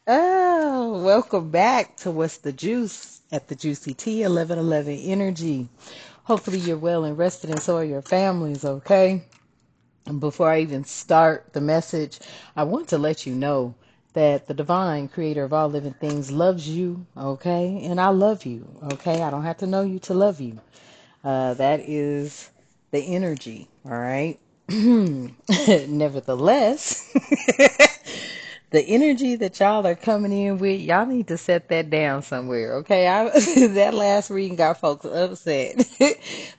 Oh, welcome back to What's the Juice at the Juicy T 1111 Energy. Hopefully you're well and rested and so are your families, okay? And before I even start the message, I want to let you know that the divine creator of all living things loves you, okay? And I love you, okay? I don't have to know you to love you. That is the energy, all right? Nevertheless, the energy that y'all are coming in with, y'all need to set that down somewhere, okay? That last reading got folks upset.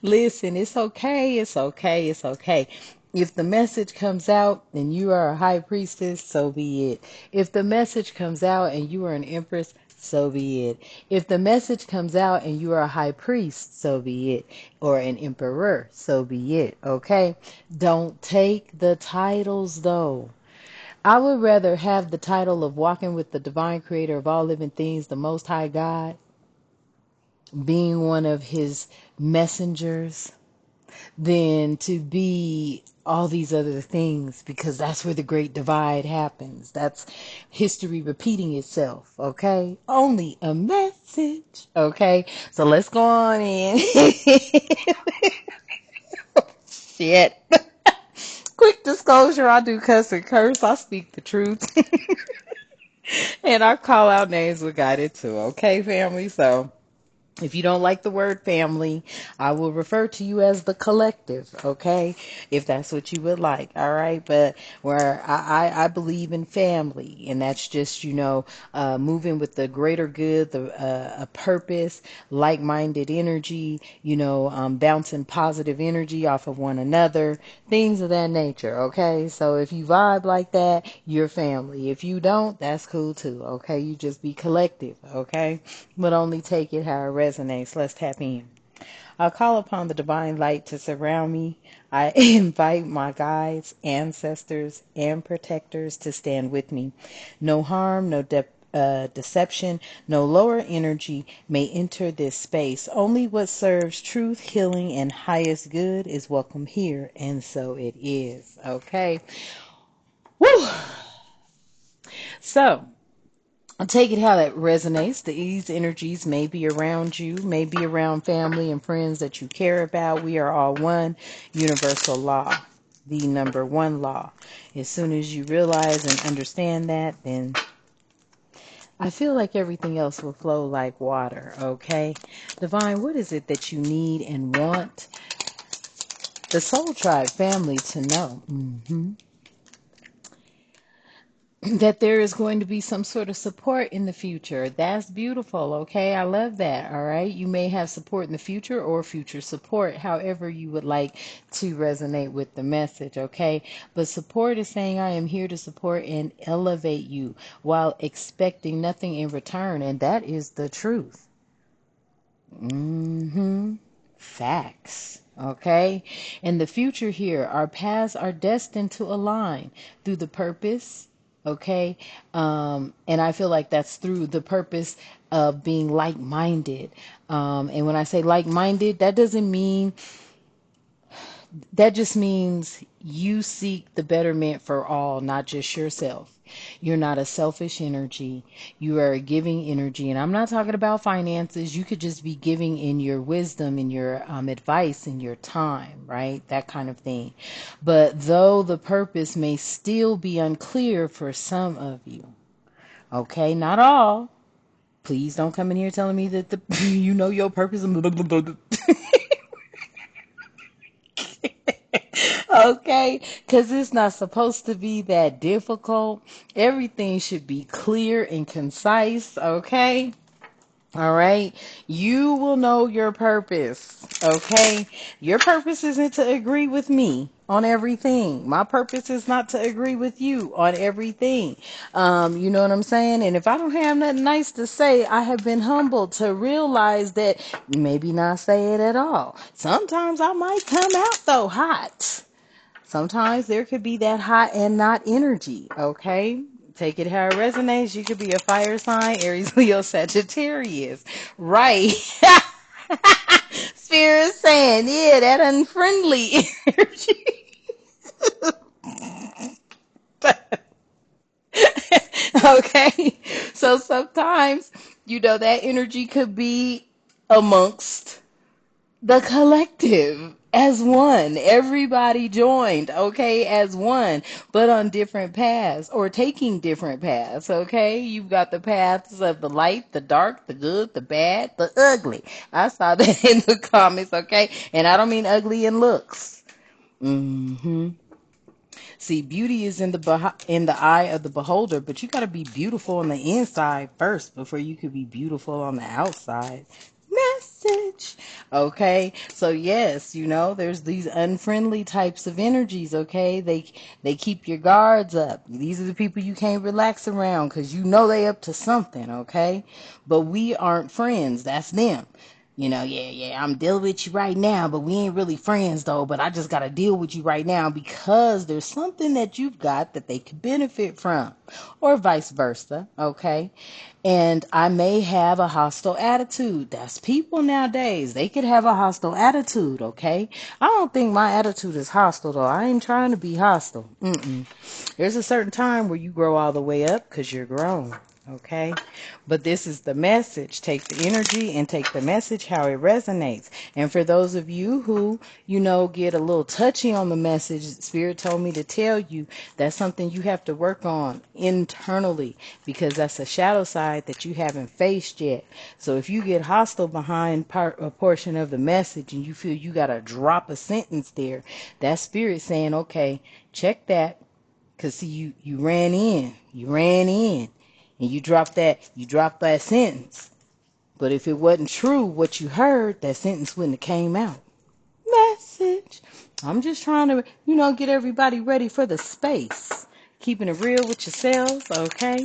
Listen, it's okay, it's okay, it's okay. If the message comes out and you are a high priestess, so be it. If the message comes out and you are an empress, so be it. If the message comes out and you are a high priest, so be it. Or an emperor, so be it, okay? Don't take the titles though. I would rather have the title of walking with the divine creator of all living things, the most high God, being one of his messengers, than to be all these other things, because that's where the great divide happens. That's history repeating itself, okay? Only a message, okay? So let's go on in. Shit. Quick disclosure, I do cuss and curse. I speak the truth. And I call out names with guided too, okay, family? So if you don't like the word family, I will refer to you as the collective, okay? If that's what you would like, all right? But where I believe in family, and that's just, moving with the greater good, a purpose, like-minded energy, bouncing positive energy off of one another, things of that nature, okay? So if you vibe like that, you're family. If you don't, that's cool too, okay? You just be collective, okay? But only take it how it resonates. Let's tap in. I call upon the divine light to surround me. I invite my guides, ancestors, and protectors to stand with me. No harm, no deception, no lower energy may enter this space. Only what serves truth, healing, and highest good is welcome here, and so it is. Okay. Woo! So, I'll take it how that resonates. These energies may be around you, may be around family and friends that you care about. We are all one. Universal law, the number one law. As soon as you realize and understand that, then I feel like everything else will flow like water, okay? Divine, what is it that you need and want the Soul Tribe family to know? That there is going to be some sort of support in the future. That's beautiful. Okay. I love that. All right. You may have support in the future or future support, however you would like to resonate with the message. Okay. But support is saying, I am here to support and elevate you while expecting nothing in return. And that is the truth. Facts. Okay. In the future here, our paths are destined to align through the purpose. Okay. And I feel like that's through the purpose of being like-minded. And when I say like-minded, that just means you seek the betterment for all, not just yourself. You're not a selfish energy. You are a giving energy. And I'm not talking about finances. You could just be giving in your wisdom, in your advice, in your time, right? That kind of thing. But though the purpose may still be unclear for some of you, okay, not all. Please don't come in here telling me that your purpose. Okay, because it's not supposed to be that difficult. Everything should be clear and concise, okay? All right. You will know your purpose. Okay. Your purpose isn't to agree with me on everything. My purpose is not to agree with you on everything. You know what I'm saying? And if I don't have nothing nice to say, I have been humbled to realize that maybe not say it at all. Sometimes I might come out though hot. Sometimes there could be that hot and not energy, okay? Take it how it resonates. You could be a fire sign, Aries, Leo, Sagittarius. Right. Spirit saying, yeah, that unfriendly energy. Okay. So sometimes, that energy could be amongst the collective as one. Everybody joined, okay, as one, but on different paths or taking different paths, okay? You've got the paths of the light, the dark, the good, the bad, the ugly. I saw that in the comments, okay? And I don't mean ugly in looks. hmm See, beauty is in in the eye of the beholder, but you got to be beautiful on the inside first before you could be beautiful on the outside. Message. Okay. So yes, there's these unfriendly types of energies, okay? They keep your guards up. These are the people you can't relax around cuz they up to something, okay? But we aren't friends. That's them. Yeah, I'm dealing with you right now, but we ain't really friends though. But I just got to deal with you right now because there's something that you've got that they could benefit from, or vice versa, okay? And I may have a hostile attitude. That's people nowadays. They could have a hostile attitude, okay? I don't think my attitude is hostile though. I ain't trying to be hostile. There's a certain time where you grow all the way up because you're grown. Okay, but this is the message. Take the energy and take the message how it resonates. And for those of you who, get a little touchy on the message, Spirit told me to tell you that's something you have to work on internally because that's a shadow side that you haven't faced yet. So if you get hostile behind a portion of the message and you feel you got to drop a sentence there, that's Spirit saying, okay, check that. Because see, you ran in, and you dropped that sentence. But if it wasn't true what you heard, that sentence wouldn't have came out. Message. I'm just trying to, get everybody ready for the space. Keeping it real with yourselves, okay?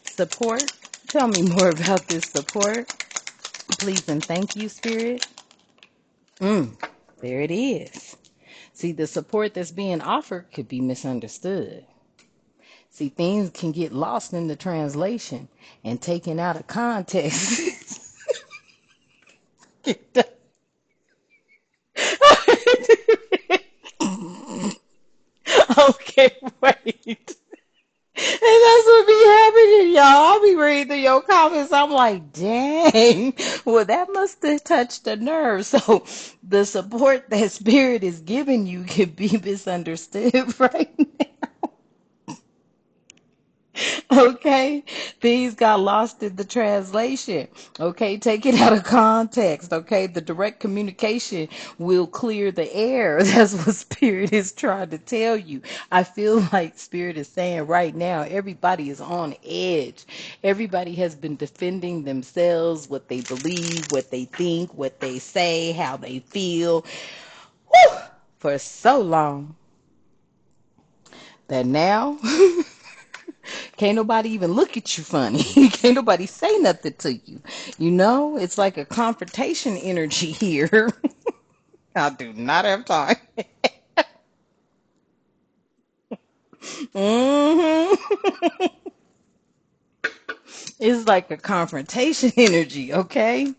Support. Tell me more about this support. Please and thank you, Spirit. There it is. See, the support that's being offered could be misunderstood. See, things can get lost in the translation and taken out of context. Okay, wait. And that's what be happening, y'all. I'll be reading through your comments. I'm like, dang. Well, that must have touched a nerve. So the support that Spirit is giving you can be misunderstood right now. Okay, things got lost in the translation. Okay, take it out of context. Okay, the direct communication will clear the air. That's what Spirit is trying to tell you. I feel like Spirit is saying right now, everybody is on edge. Everybody has been defending themselves, what they believe, what they think, what they say, how they feel, whew, for so long that now. Can't nobody even look at you funny. Can't nobody say nothing to you. It's like a confrontation energy here. I do not have time. hmm It's like a confrontation energy, okay?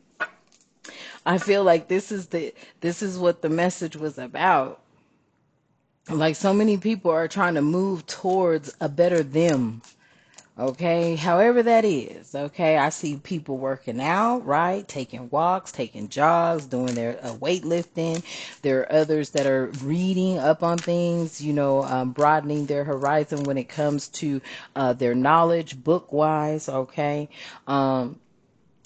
I feel like this is what the message was about. Like so many people are trying to move towards a better them. Okay, however that is. Okay, I see people working out, right? Taking walks, taking jogs, doing their weightlifting. There are others that are reading up on things, broadening their horizon when it comes to their knowledge, book wise. Okay, um,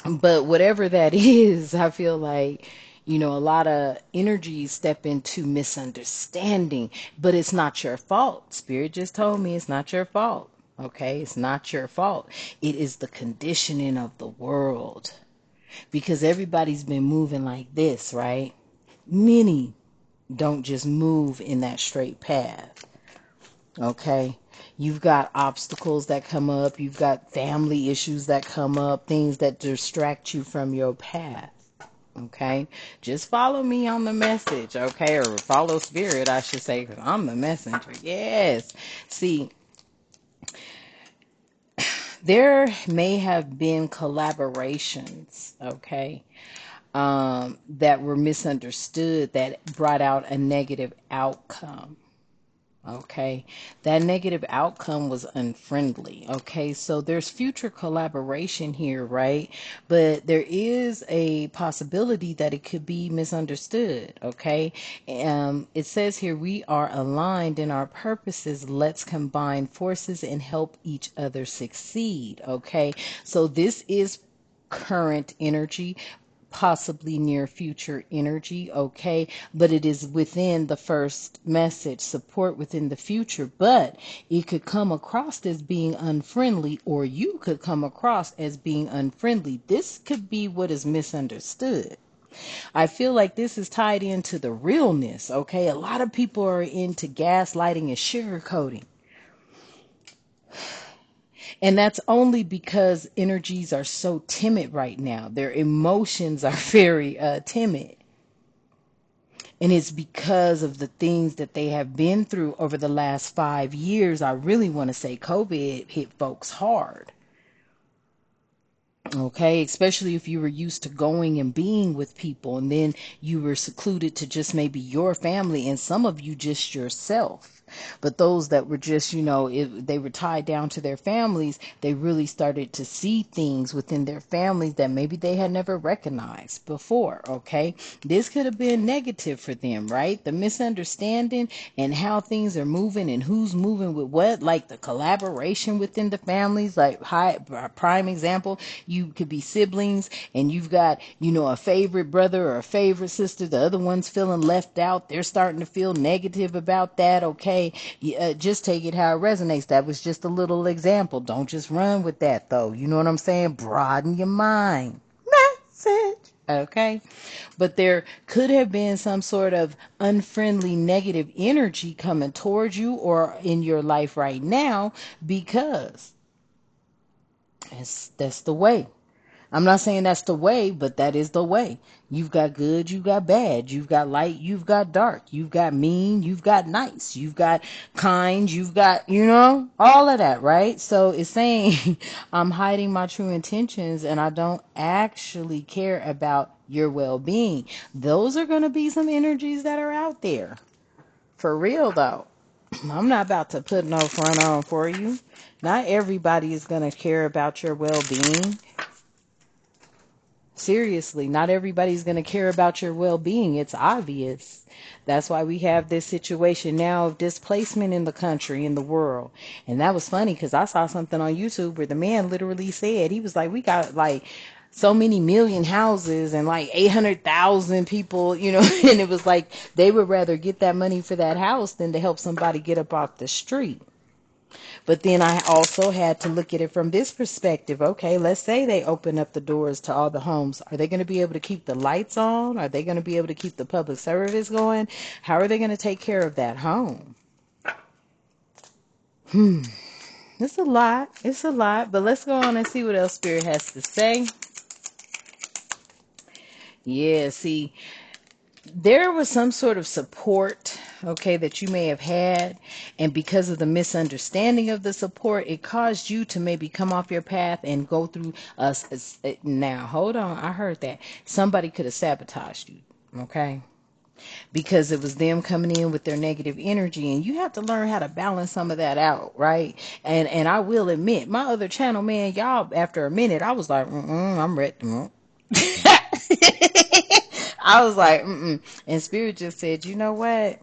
but whatever that is, I feel like. A lot of energies step into misunderstanding, but it's not your fault. Spirit just told me it's not your fault. Okay, it's not your fault. It is the conditioning of the world because everybody's been moving like this, right? Many don't just move in that straight path. Okay, you've got obstacles that come up, you've got family issues that come up, things that distract you from your path. Okay, just follow me on the message, okay, or follow Spirit, I should say, because I'm the messenger. Yes, see, there may have been collaborations, okay, that were misunderstood that brought out a negative outcome. Okay, that negative outcome was unfriendly. Okay, so there's future collaboration here, right? But there is a possibility that it could be misunderstood. Okay, it says here we are aligned in our purposes. Let's combine forces and help each other succeed. Okay, so this is current energy, possibly near future energy, okay? But it is within the first message, support within the future, but it could come across as being unfriendly, or you could come across as being unfriendly. This could be what is misunderstood. I feel like this is tied into the realness, okay? A lot of people are into gaslighting and sugarcoating. And that's only because energies are so timid right now. Their emotions are very timid. And it's because of the things that they have been through over the last 5 years. I really want to say COVID hit folks hard. Okay, especially if you were used to going and being with people and then you were secluded to just maybe your family and some of you just yourself. But those that were just, if they were tied down to their families, they really started to see things within their families that maybe they had never recognized before. Okay, this could have been negative for them, right? The misunderstanding and how things are moving and who's moving with what, like the collaboration within the families, like prime example, you could be siblings and you've got, a favorite brother or a favorite sister. The other one's feeling left out. They're starting to feel negative about that. Okay. Just take it how it resonates. That was just a little example. Don't just run with that though. You know what I'm saying? Broaden your mind. Message. Okay. But there could have been some sort of unfriendly negative energy coming towards you or in your life right now because that's the way. I'm not saying that's the way, but that is the way. You've got good, you've got bad, you've got light, you've got dark, you've got mean, you've got nice, you've got kind, you've got, all of that, right? So it's saying I'm hiding my true intentions and I don't actually care about your well-being. Those are going to be some energies that are out there. For real though. I'm not about to put no front on for you. Not everybody is going to care about your well-being. Seriously, not everybody's going to care about your well-being. It's obvious. That's why we have this situation now of displacement in the country, in the world. And that was funny because I saw something on YouTube where the man literally said, he was like, we got like so many million houses and like 800,000 people, and it was like they would rather get that money for that house than to help somebody get up off the street. But then I also had to look at it from this perspective. Okay, let's say they open up the doors to all the homes. Are they going to be able to keep the lights on? Are they going to be able to keep the public service going? How are they going to take care of that home? It's a lot. It's a lot. But let's go on and see what else Spirit has to say. Yeah, see, there was some sort of support, okay, that you may have had, and because of the misunderstanding of the support, it caused you to maybe come off your path and go through us. Now, hold on, I heard that somebody could have sabotaged you, okay, because it was them coming in with their negative energy, and you have to learn how to balance some of that out, right? And I will admit, my other channel, man, y'all, after a minute, I was like, I'm ready. I was like, and Spirit just said, you know what?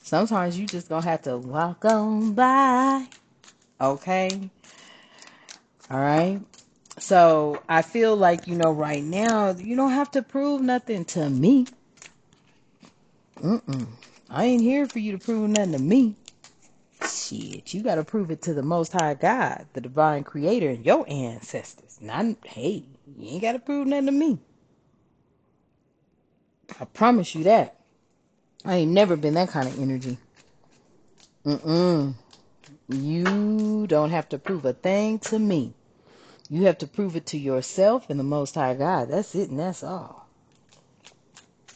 Sometimes you just gonna have to walk on by. Okay? All right? So I feel like, right now, you don't have to prove nothing to me. I ain't here for you to prove nothing to me. Shit, you gotta prove it to the Most High God, the divine creator, and your ancestors. Not, hey, you ain't gotta prove nothing to me. I promise you that. I ain't never been that kind of energy. You don't have to prove a thing to me. You have to prove it to yourself and the Most High God. That's it and that's all.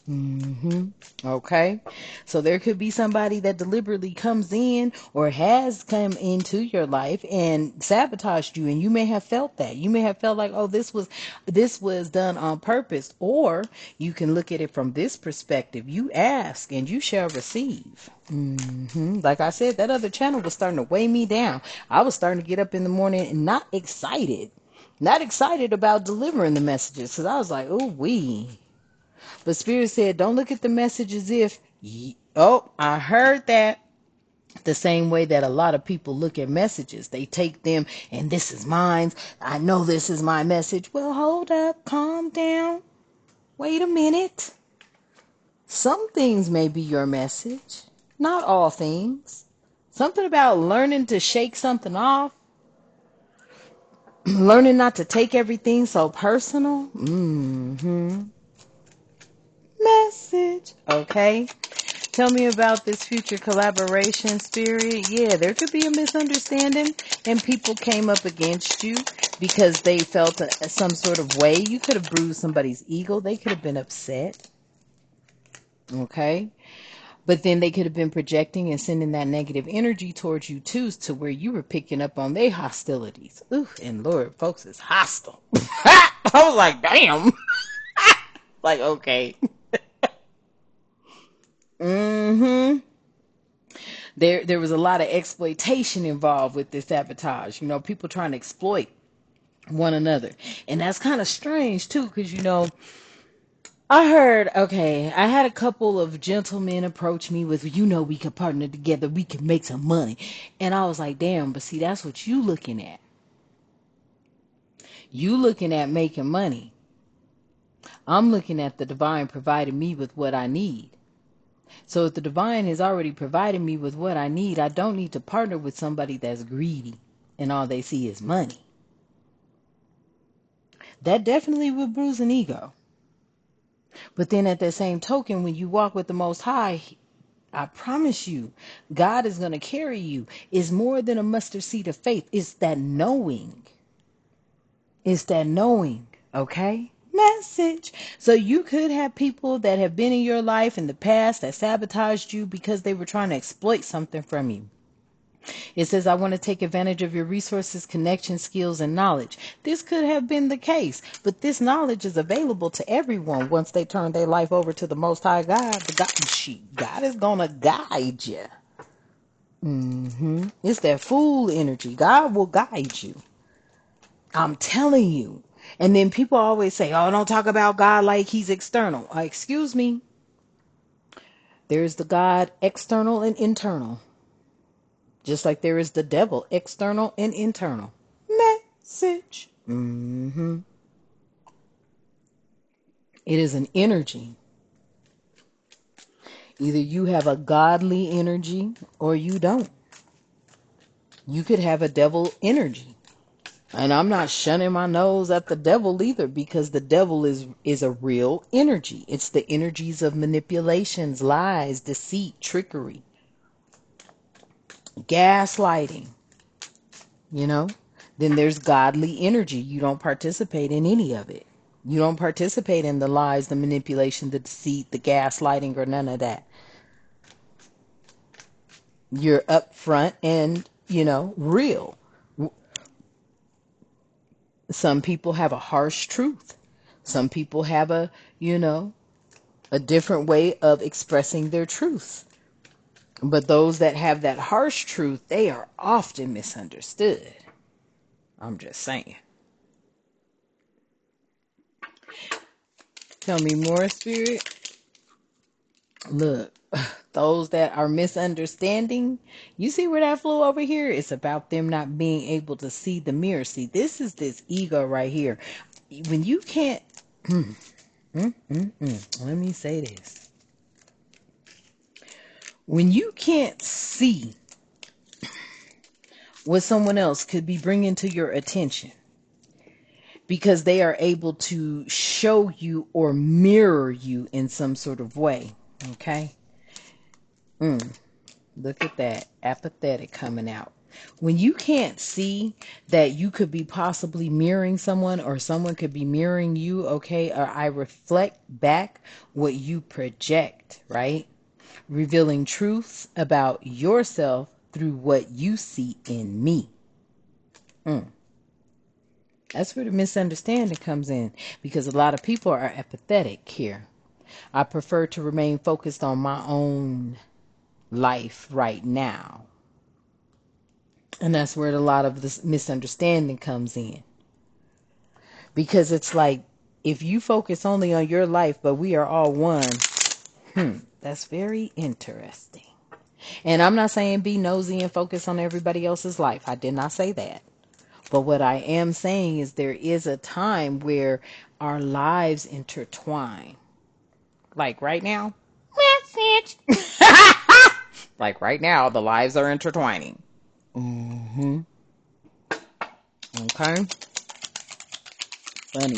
hmm Okay. So there could be somebody that deliberately comes in or has come into your life and sabotaged you, and you may have felt that. You may have felt like, oh, this was done on purpose. Or you can look at it from this perspective. You ask and you shall receive. Like I said, that other channel was starting to weigh me down. I was starting to get up in the morning and not excited about delivering the messages, because I was like, oh, but Spirit said, don't look at the message as if, oh, I heard that. The same way that a lot of people look at messages. They take them and this is mine. I know this is my message. Well, hold up, calm down. Wait a minute. Some things may be your message, not all things. Something about learning to shake something off, learning not to take everything so personal. Message. Okay. Tell me about this future collaboration, Spirit. Yeah, there could be a misunderstanding and people came up against you because they felt some sort of way. You could have bruised somebody's ego. They could have been upset. Okay. But then they could have been projecting and sending that negative energy towards you too, to where you were picking up on their hostilities. Ooh, and Lord, folks, is hostile. I was like, damn. Like, okay. Mm-hmm. There was a lot of exploitation involved with this sabotage. People trying to exploit one another. And that's kind of strange too, because I heard, okay, I had a couple of gentlemen approach me with, we could partner together, we could make some money. And I was like, damn, but see, that's what you looking at. You looking at making money. I'm looking at the divine providing me with what I need. So if the divine has already provided me with what I need, I don't need to partner with somebody that's greedy and all they see is money. That definitely will bruise an ego. But then at that same token, when you walk with the Most High, I promise you, God is going to carry you. It's more than a mustard seed of faith. It's that knowing. It's that knowing, okay? Message. So you could have people that have been in your life in the past that sabotaged you because they were trying to exploit something from you. It says, I want to take advantage of your resources, connections, skills, and knowledge. This could have been the case, but this knowledge is available to everyone once they turn their life over to the Most High God. God is going to guide you. It's that fool energy. God will guide you. I'm telling you. And then people always say, oh, don't talk about God like he's external. Excuse me. There's the God external and internal. Just like there is the devil, external and internal. Message. It is an energy. Either you have a godly energy or you don't. You could have a devil energy. And I'm not shunning my nose at the devil either, because the devil is a real energy. It's the energies of manipulations, lies, deceit, trickery, gaslighting, you know? Then there's godly energy. You don't participate in any of it. You don't participate in the lies, the manipulation, the deceit, the gaslighting, or none of that. You're upfront and, real. Some people have a harsh truth. Some people have a different way of expressing their truth. But those that have that harsh truth, they are often misunderstood. I'm just saying. Tell me more, Spirit. Look, those that are misunderstanding, you see where that flew over here? It's about them not being able to see the mirror. See, this is this ego right here. When you can't, let me say this. When you can't see what someone else could be bringing to your attention, because they are able to show you or mirror you in some sort of way. Okay? Look at that. Apathetic coming out. When you can't see that you could be possibly mirroring someone or someone could be mirroring you, okay, or I reflect back what you project, right? Revealing truths about yourself through what you see in me. Mm. That's where the misunderstanding comes in because a lot of people are apathetic here. I prefer to remain focused on my own life right now. And that's where a lot of this misunderstanding comes in. Because it's like, if you focus only on your life, but we are all one, that's very interesting. And I'm not saying be nosy and focus on everybody else's life. I did not say that. But what I am saying is there is a time where our lives intertwine. Like right now. Message. Like right now, the lives are intertwining. Mm-hmm. Okay. Funny.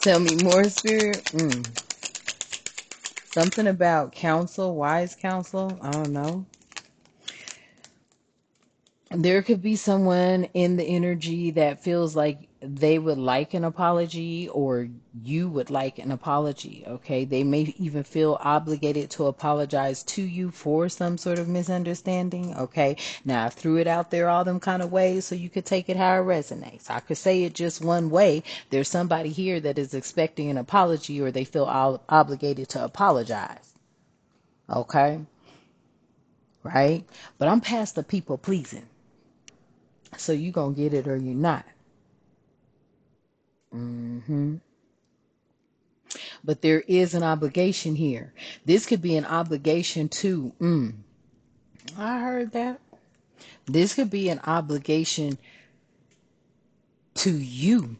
Tell me more, Spirit. Something about counsel, wise counsel. I don't know. There could be someone in the energy that feels like they would like an apology or you would like an apology. Okay. They may even feel obligated to apologize to you for some sort of misunderstanding. Okay. Now I threw it out there all them kind of ways so you could take it how it resonates. I could say it just one way. There's somebody here that is expecting an apology or they feel obligated to apologize. Okay. Right. But I'm past the people pleasing. So you gonna get it or you not. hmm But there is an obligation here. This could be an obligation to, I heard that. This could be an obligation to you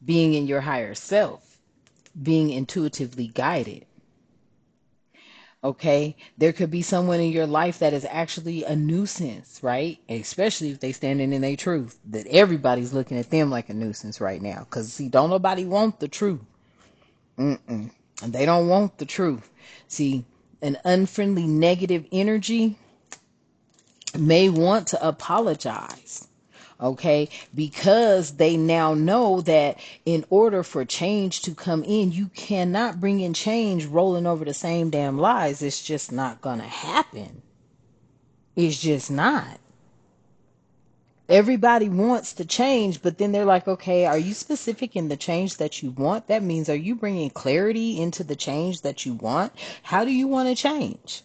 being in your higher self, being intuitively guided. Okay, there could be someone in your life that is actually a nuisance, right? Especially if they standing in their truth. That everybody's looking at them like a nuisance right now. Because see, don't nobody want the truth. And they don't want the truth. See, an unfriendly negative energy may want to apologize. Okay, because they now know that in order for change to come in, you cannot bring in change rolling over the same damn lies. It's just not gonna happen. It's just not. Everybody wants to change, but then they're like, okay, are you specific in the change that you want? That means, are you bringing clarity into the change that you want? How do you want to change?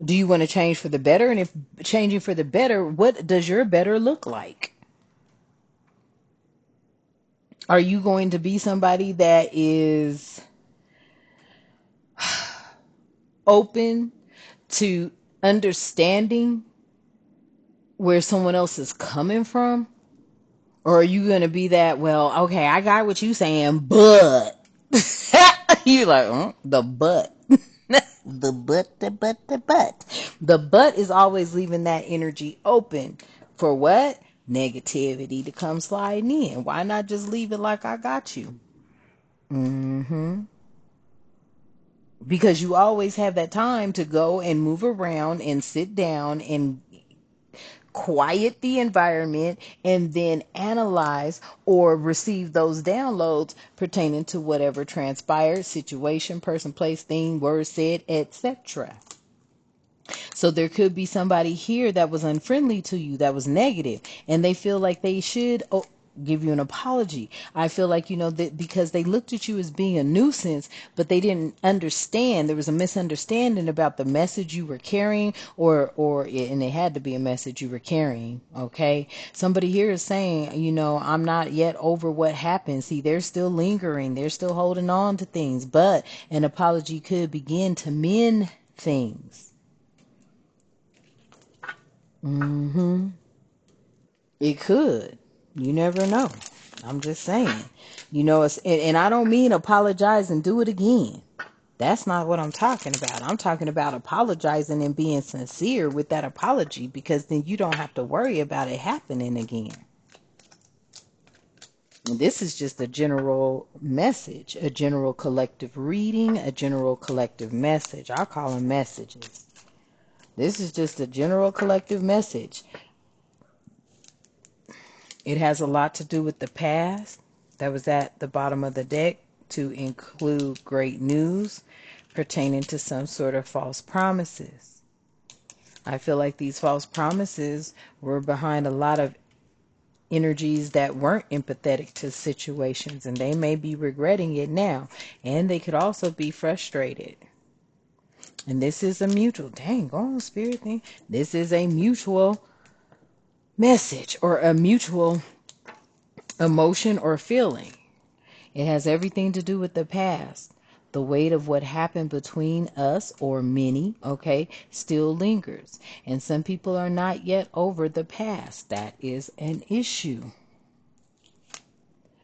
Do you want to change for the better? And if changing for the better, what does your better look like? Are you going to be somebody that is open to understanding where someone else is coming from? Or are you going to be that, well, okay, I got what you saying, but you like, the but. The but, the but, the but. The but is always leaving that energy open for what? Negativity to come sliding in. Why not just leave it like I got you? Because you always have that time to go and move around and sit down and quiet the environment and then analyze or receive those downloads pertaining to whatever transpired, situation, person, place, thing, word said, etc. So there could be somebody here that was unfriendly to you, that was negative, and they feel like they should give you an apology. I feel like, that because they looked at you as being a nuisance, but they didn't understand. There was a misunderstanding about the message you were carrying, and it had to be a message you were carrying. Okay. Somebody here is saying, I'm not yet over what happened. See, they're still lingering. They're still holding on to things, but an apology could begin to mend things. It could. You never know. I'm just saying. And I don't mean apologize and do it again. That's not what I'm talking about. I'm talking about apologizing and being sincere with that apology, because then you don't have to worry about it happening again. And this is just a general message, a general collective reading, a general collective message. I call them messages. This is just a general collective message. It has a lot to do with the past that was at the bottom of the deck, to include great news pertaining to some sort of false promises. I feel like these false promises were behind a lot of energies that weren't empathetic to situations, and they may be regretting it now, and they could also be frustrated. And this is a mutual, dang, go on, spirit thing. This is a mutual message or a mutual emotion or feeling. It has everything to do with the past. The weight of what happened between us, or many, okay, still lingers. And some people are not yet over the past. That is an issue.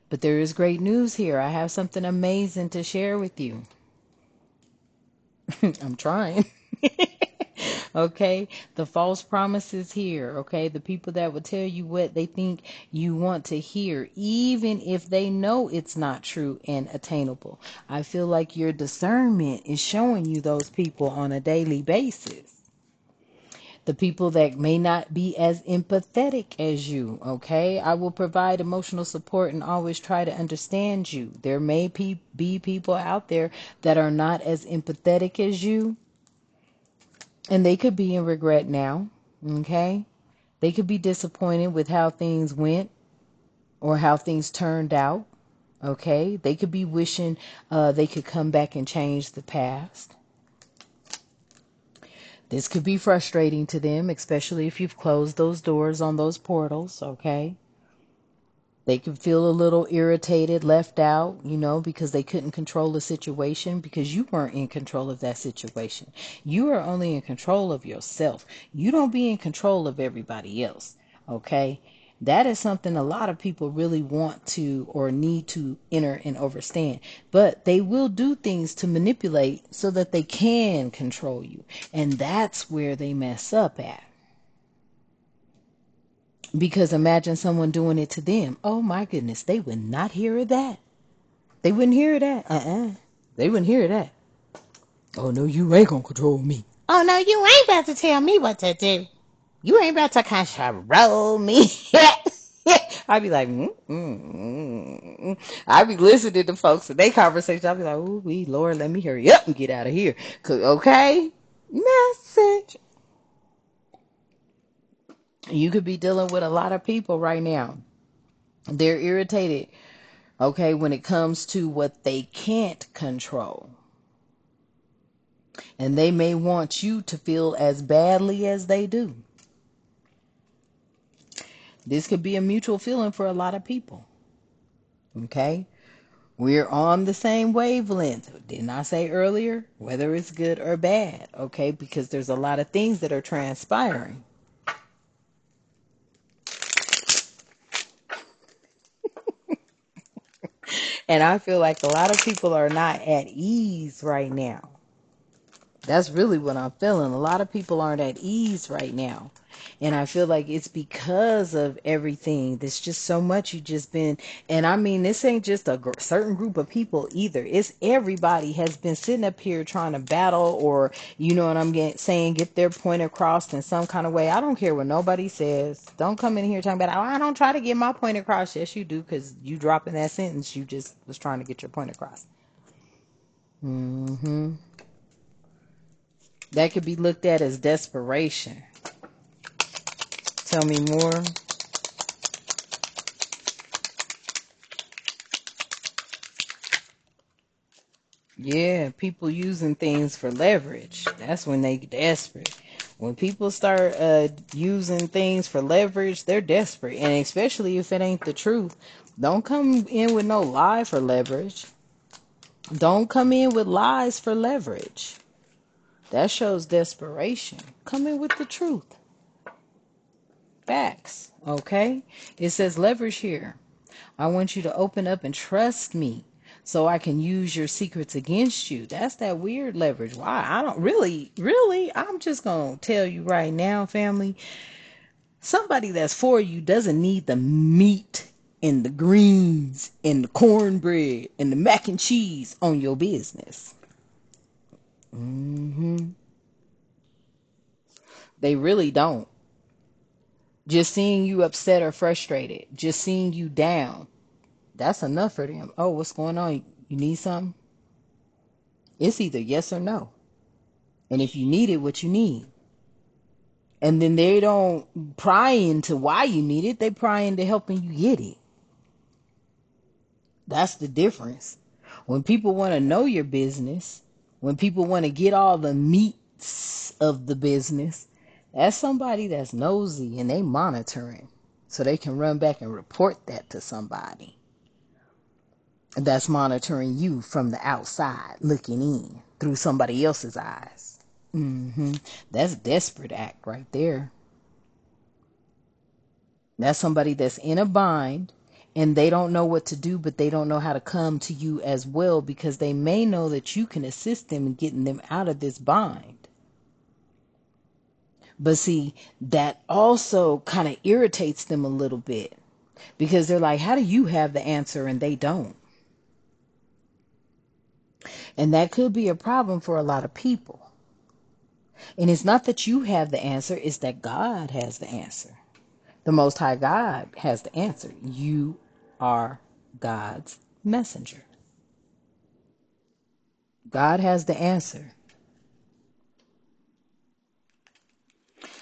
But there is great news here. I have something amazing to share with you. I'm trying. Okay, the false promises here. Okay, the people that will tell you what they think you want to hear, even if they know it's not true and attainable. I feel like your discernment is showing you those people on a daily basis. The people that may not be as empathetic as you, okay? I will provide emotional support and always try to understand you. There may be people out there that are not as empathetic as you, and they could be in regret now, okay? They could be disappointed with how things went or how things turned out, okay? They could be wishing they could come back and change the past. This could be frustrating to them, especially if you've closed those doors on those portals, okay? They could feel a little irritated, left out, because they couldn't control the situation, because you weren't in control of that situation. You are only in control of yourself. You don't be in control of everybody else, okay? That is something a lot of people really want to or need to enter and understand. But they will do things to manipulate so that they can control you. And that's where they mess up at. Because imagine someone doing it to them. Oh my goodness, they would not hear that. They wouldn't hear that. They wouldn't hear that. Oh no, you ain't gonna control me. Oh no, you ain't about to tell me what to do. You ain't about to control me. I'd be like, I'd be listening to folks and they conversation. I'd be like, ooh, Lord, let me hurry up and get out of here. Okay, message. You could be dealing with a lot of people right now. They're irritated, okay, when it comes to what they can't control. And they may want you to feel as badly as they do. This could be a mutual feeling for a lot of people. Okay? We're on the same wavelength. Didn't I say earlier? Whether it's good or bad. Okay? Because there's a lot of things that are transpiring. And I feel like a lot of people are not at ease right now. That's really what I'm feeling. A lot of people aren't at ease right now. And I feel like it's because of everything. There's just so much you just been, and I mean, this ain't just a certain group of people either. It's everybody has been sitting up here trying to battle, or, you know what I'm saying, get their point across in some kind of way. I don't care what nobody says. Don't come in here talking about, oh, I don't try to get my point across. Yes, you do, because you dropping that sentence. You just was trying to get your point across. That could be looked at as desperation. Tell me more. Yeah, people using things for leverage. That's when they get desperate. When people start using things for leverage, they're desperate. And especially if it ain't the truth. Don't come in with no lie for leverage. Don't come in with lies for leverage. That shows desperation. Come in with the truth. Facts. Okay? It says leverage here. I want you to open up and trust me so I can use your secrets against you. That's that weird leverage. Why? I don't really, I'm just going to tell you right now, family. Somebody that's for you doesn't need the meat and the greens and the cornbread and the mac and cheese on your business. They really don't. Just seeing you upset or frustrated, just seeing you down, that's enough for them. Oh, what's going on? You need something? It's either yes or no. And if you need it, what you need. And then they don't pry into why you need it. They pry into helping you get it. That's the difference. When people want to know your business, when people want to get all the meats of the business, that's somebody that's nosy and they monitoring. So they can run back and report that to somebody that's monitoring you from the outside, looking in through somebody else's eyes. That's desperate act right there. That's somebody that's in a bind and they don't know what to do, but they don't know how to come to you as well because they may know that you can assist them in getting them out of this bind. But see, that also kind of irritates them a little bit because they're like, how do you have the answer and they don't? And that could be a problem for a lot of people. And it's not that you have the answer, it's that God has the answer. The Most High God has the answer. You are God's messenger. God has the answer.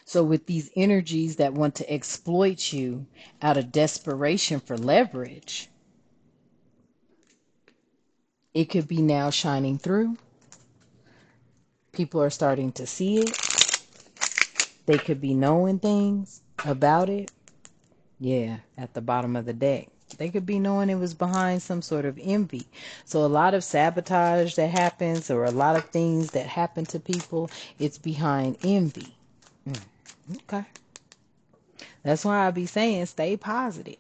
So with these energies that want to exploit you out of desperation for leverage, it could be now shining through. People are starting to see it. They could be knowing things about it. Yeah, at the bottom of the deck. They could be knowing it was behind some sort of envy. So a lot of sabotage that happens or a lot of things that happen to people, it's behind envy. Okay. That's why I be saying stay positive.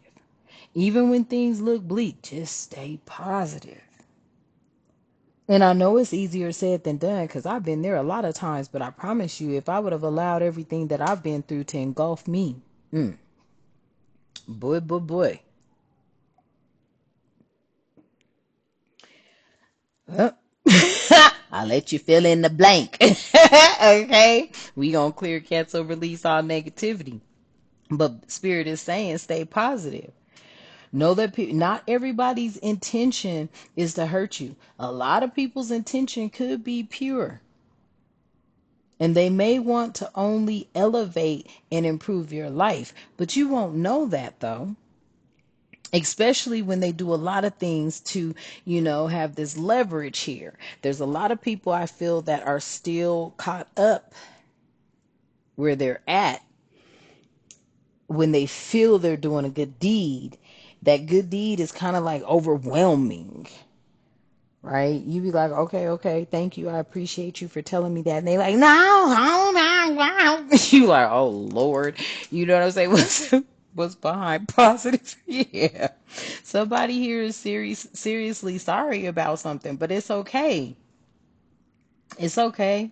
Even when things look bleak, just stay positive. And I know it's easier said than done because I've been there a lot of times, but I promise you, if I would have allowed everything that I've been through to engulf me, boy, boy, boy. Well, I'll let you fill in the blank. Okay? We gonna clear cancel, release all negativity. But Spirit is saying stay positive. Know that not everybody's intention is to hurt you. A lot of people's intention could be pure. And they may want to only elevate and improve your life. But you won't know that though. Especially when they do a lot of things to, have this leverage here. There's a lot of people I feel that are still caught up where they're at when they feel they're doing a good deed. That good deed is kind of like overwhelming, right? You be like, okay, thank you. I appreciate you for telling me that. And they like, no. You like, oh Lord. You know what I'm saying? What's behind positive? Yeah. Somebody here is seriously sorry about something, but it's okay. It's okay.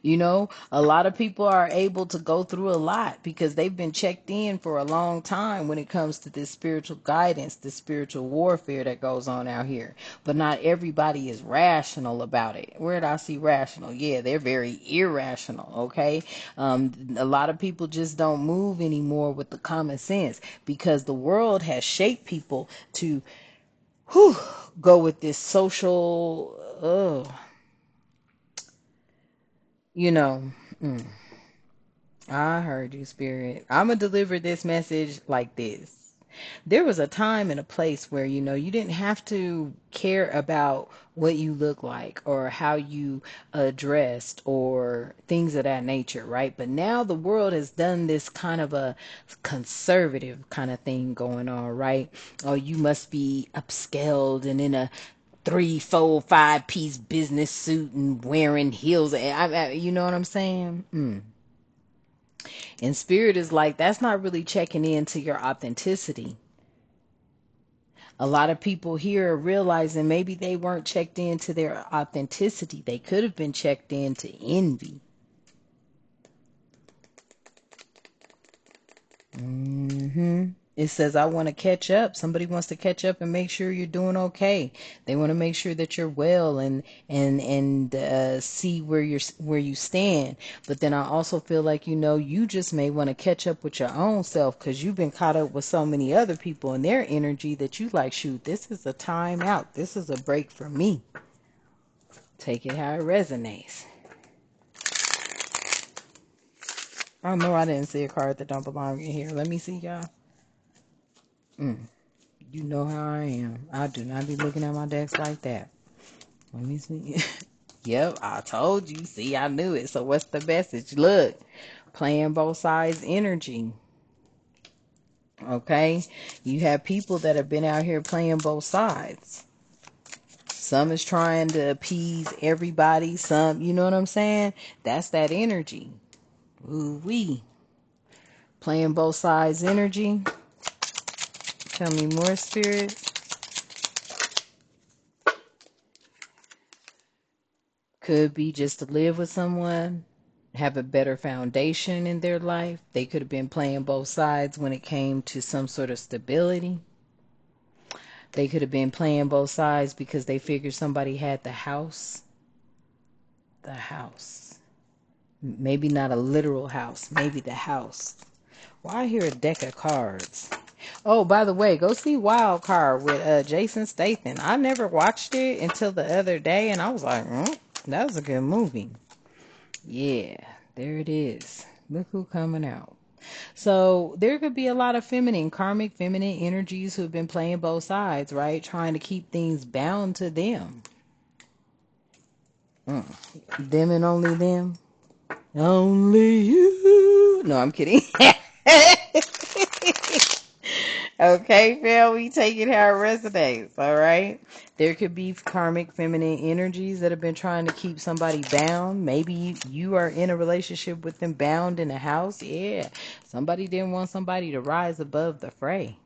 A lot of people are able to go through a lot because they've been checked in for a long time when it comes to this spiritual guidance, this spiritual warfare that goes on out here. But not everybody is rational about it. Where did I see rational? Yeah, they're very irrational, okay? A lot of people just don't move anymore with the common sense because the world has shaped people to go with this social, you know. mm, I heard you, Spirit. I'm going to deliver this message like this. There was a time and a place where, you didn't have to care about what you look like or how you dressed or things of that nature, right? But now the world has done this kind of a conservative kind of thing going on, right? Oh, you must be upscaled and in a 3, 4, 5 piece business suit and wearing heels. You know what I'm saying? And Spirit is like, that's not really checking into your authenticity. A lot of people here are realizing maybe they weren't checked into their authenticity. They could have been checked into envy. It says, I want to catch up. Somebody wants to catch up and make sure you're doing okay. They want to make sure that you're well and see where you stand. But then I also feel like, you just may want to catch up with your own self because you've been caught up with so many other people and their energy that you like, shoot, this is a time out. This is a break for me. Take it how it resonates. Oh no, I didn't see a card that don't belong in here. Let me see, y'all. You know how I am. I do not be looking at my decks like that. Let me see. Yep, I told you. See, I knew it. So what's the message? Look, playing both sides energy. Okay? You have people that have been out here playing both sides. Some is trying to appease everybody. Some, you know what I'm saying? That's that energy. Ooh wee. Playing both sides energy. Tell me more, spirit. Could be just to live with someone, have a better foundation in their life. They could have been playing both sides when it came to some sort of stability. They could have been playing both sides because they figured somebody had the house. The house. Maybe not a literal house, maybe the house. Well, I hear a deck of cards. Oh, by the way, go see Wild Card with Jason Statham. I never watched it until the other day, and I was like, that was a good movie. Yeah, there it is. Look who coming out. So there could be a lot of karmic feminine energies who've been playing both sides, right? Trying to keep things bound to them. Them and only them. Only you. No, I'm kidding. Okay, fam, we take it how it resonates, all right? There could be karmic feminine energies that have been trying to keep somebody bound. Maybe you are in a relationship with them bound in a house. Yeah, somebody didn't want somebody to rise above the fray.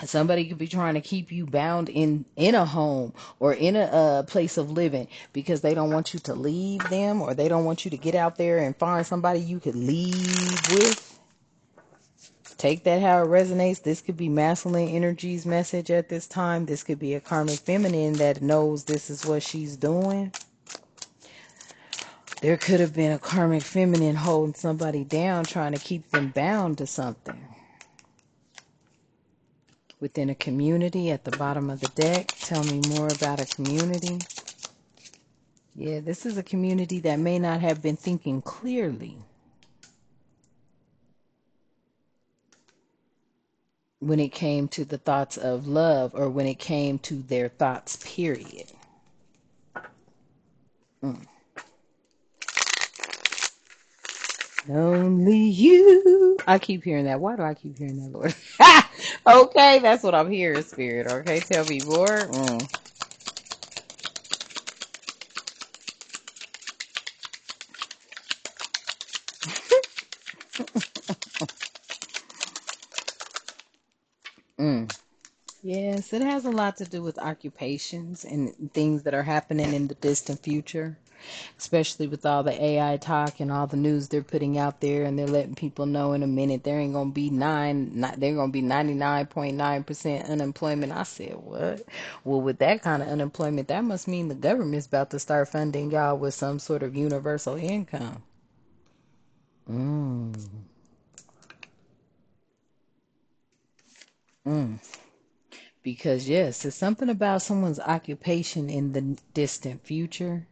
Somebody could be trying to keep you bound in a home or in a place of living because they don't want you to leave them, or they don't want you to get out there and find somebody you could leave with. Take that how it resonates. This could be masculine energies message at this time. This could be a karmic feminine that knows this is what she's doing. There could have been a karmic feminine holding somebody down, trying to keep them bound to something. Within a community at the bottom of the deck. Tell me more about a community. Yeah, this is a community that may not have been thinking clearly when it came to the thoughts of love, or when it came to their thoughts, period. Only you. I keep hearing that. Why do I keep hearing that, Lord? Okay, that's what I'm hearing, Spirit. Okay, tell me more. Mm. Yes, it has a lot to do with occupations and things that are happening in the distant future, especially with all the AI talk and all the news they're putting out there, and they're letting people know in a minute there ain't gonna be they're gonna be 99.9% unemployment. I said, what? Well, with that kind of unemployment, that must mean the government's about to start funding y'all with some sort of universal income. Mm. Mm. Because yes, it's something about someone's occupation in the distant future.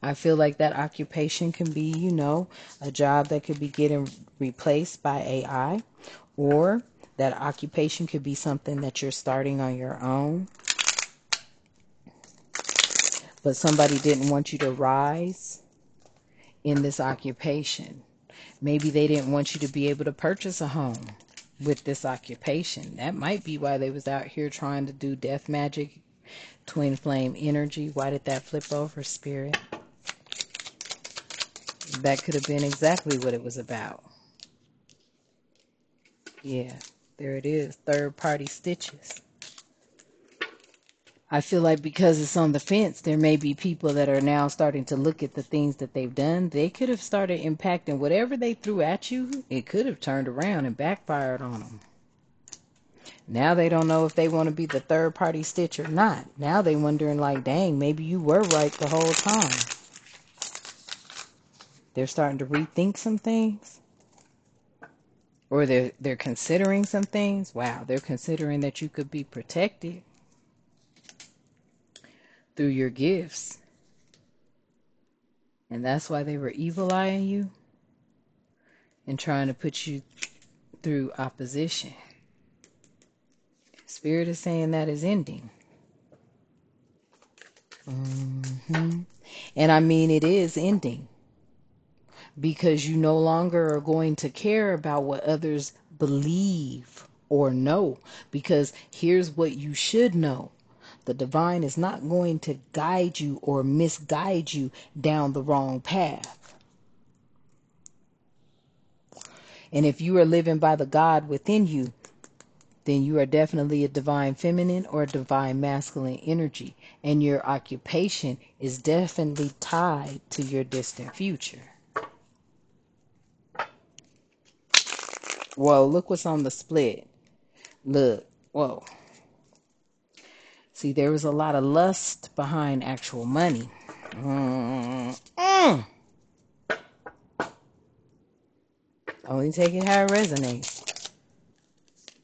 I feel like that occupation can be, a job that could be getting replaced by AI, or that occupation could be something that you're starting on your own, but somebody didn't want you to rise in this occupation. Maybe they didn't want you to be able to purchase a home with this occupation. That might be why they was out here trying to do death magic, twin flame energy. Why did that flip over, Spirit? That could have been exactly what it was about. Yeah, there it is. Third party stitches. I feel like because it's on the fence, there may be people that are now starting to look at the things that they've done. They could have started impacting whatever they threw at you. It could have turned around and backfired on them. Now they don't know if they want to be the third party stitch or not. Now they wondering like, dang, maybe you were right the whole time. They're starting to rethink some things. Or they're considering some things. Wow, they're considering that you could be protected through your gifts. And that's why they were evil eyeing you and trying to put you through opposition. Spirit is saying that is ending. And I mean, it is ending. Because you no longer are going to care about what others believe or know. Because here's what you should know. The divine is not going to guide you or misguide you down the wrong path. And if you are living by the God within you, then you are definitely a divine feminine or a divine masculine energy. And your occupation is definitely tied to your distant future. Whoa, look what's on the split. Look, whoa. See, there was a lot of lust behind actual money. Only take it how it resonates.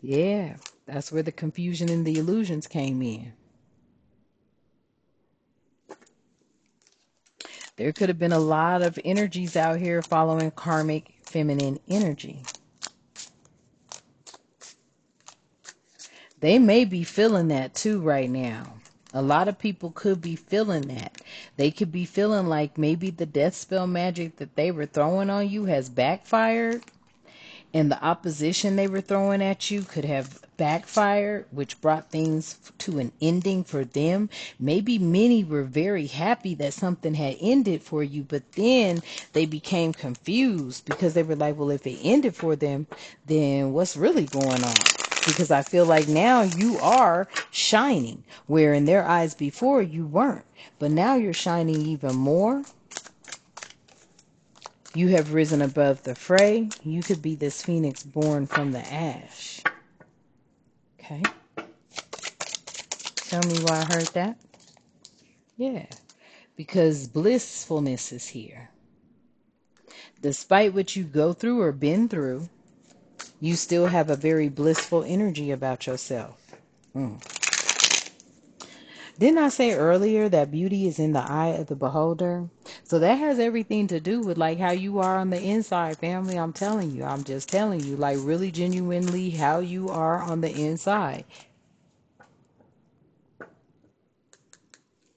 Yeah, that's where the confusion and the illusions came in. There could have been a lot of energies out here following karmic feminine energy. They may be feeling that too right now. A lot of people could be feeling that. They could be feeling like maybe the death spell magic that they were throwing on you has backfired. And the opposition they were throwing at you could have backfired, which brought things to an ending for them. Maybe many were very happy that something had ended for you, but then they became confused because they were like, well, if it ended for them, then what's really going on? Because I feel like now you are shining, where in their eyes before you weren't. But now you're shining even more. You have risen above the fray. You could be this phoenix born from the ash. Okay. Tell me why I heard that. Yeah. Because blissfulness is here. Despite what you go through or been through, you still have a very blissful energy about yourself. Didn't I say earlier that beauty is in the eye of the beholder? So that has everything to do with like how you are on the inside, family. I'm telling you. I'm just telling you, like really genuinely how you are on the inside.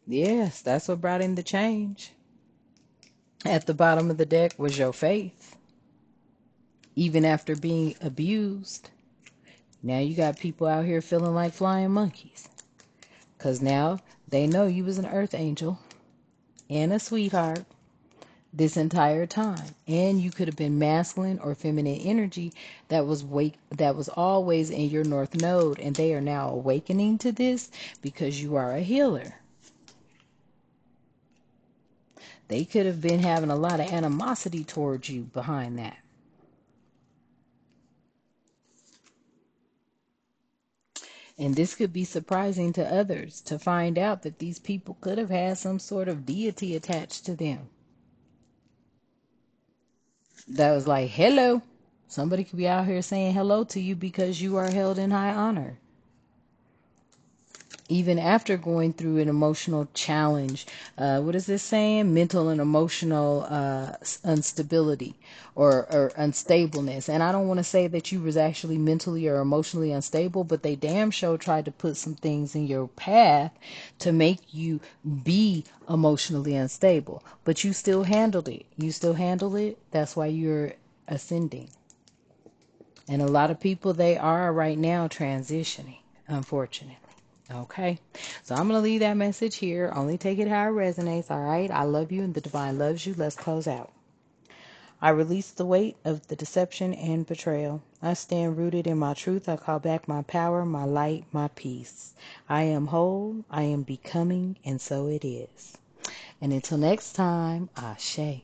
Yes, that's what brought in the change. At the bottom of the deck was your faith. Even after being abused, now you got people out here feeling like flying monkeys. Because now they know you was an earth angel and a sweetheart this entire time. And you could have been masculine or feminine energy that was always in your north node. And they are now awakening to this because you are a healer. They could have been having a lot of animosity towards you behind that. And this could be surprising to others to find out that these people could have had some sort of deity attached to them. That was like, hello. Somebody could be out here saying hello to you because you are held in high honor. Even after going through an emotional challenge, what is this saying? Mental and emotional instability or unstableness. And I don't want to say that you was actually mentally or emotionally unstable, but they damn sure tried to put some things in your path to make you be emotionally unstable. But you still handled it. You still handle it. That's why you're ascending. And a lot of people, they are right now transitioning, unfortunately. Okay, so I'm going to leave that message here. Only take it how it resonates, all right? I love you and the divine loves you. Let's close out. I release the weight of the deception and betrayal. I stand rooted in my truth. I call back my power, my light, my peace. I am whole, I am becoming, and so it is. And until next time, Ashe.